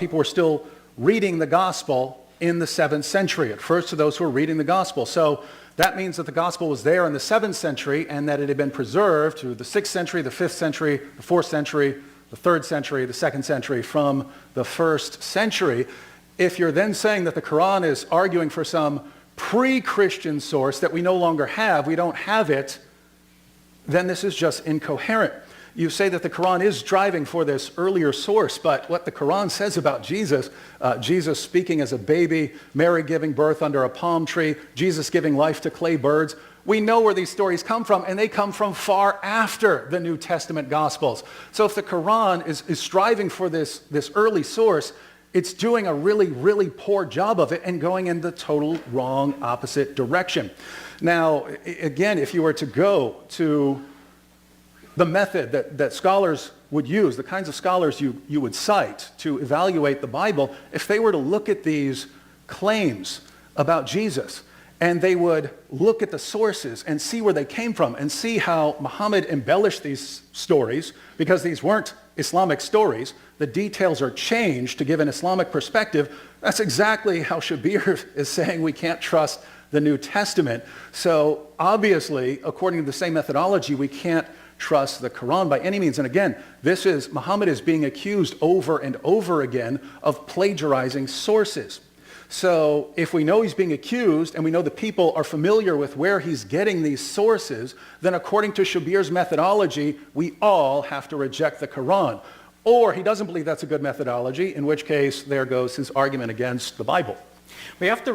People were still reading the gospel in the 7th century, at first to those who were reading the gospel. So that means that the gospel was there in the 7th century and that it had been preserved through the 6th century, the 5th century, the 4th century, the 3rd century, the 2nd century, from the 1st century. If you're then saying that the Quran is arguing for some pre-Christian source that we no longer have, we don't have it, then this is just incoherent. You say that the Quran is striving for this earlier source, but what the Quran says about Jesus, Jesus speaking as a baby, Mary giving birth under a palm tree, Jesus giving life to clay birds, we know where these stories come from, and they come from far after the New Testament Gospels. So if the Quran is striving for this early source, it's doing a really, really poor job of it and going in the total wrong opposite direction. Now, again, if you were to go to the method that scholars would use, the kinds of scholars you would cite to evaluate the Bible, if they were to look at these claims about Jesus, and they would look at the sources and see where they came from and see how Muhammad embellished these stories, because these weren't Islamic stories, the details are changed to give an Islamic perspective. That's exactly how Shabir is saying we can't trust the New Testament. So obviously, according to the same methodology, we can't trust the Quran by any means. And again, Muhammad is being accused over and over again of plagiarizing sources. So if we know he's being accused and we know the people are familiar with where he's getting these sources, then according to Shabir's methodology, we all have to reject the Quran. Or he doesn't believe that's a good methodology, in which case there goes his argument against the Bible. We have to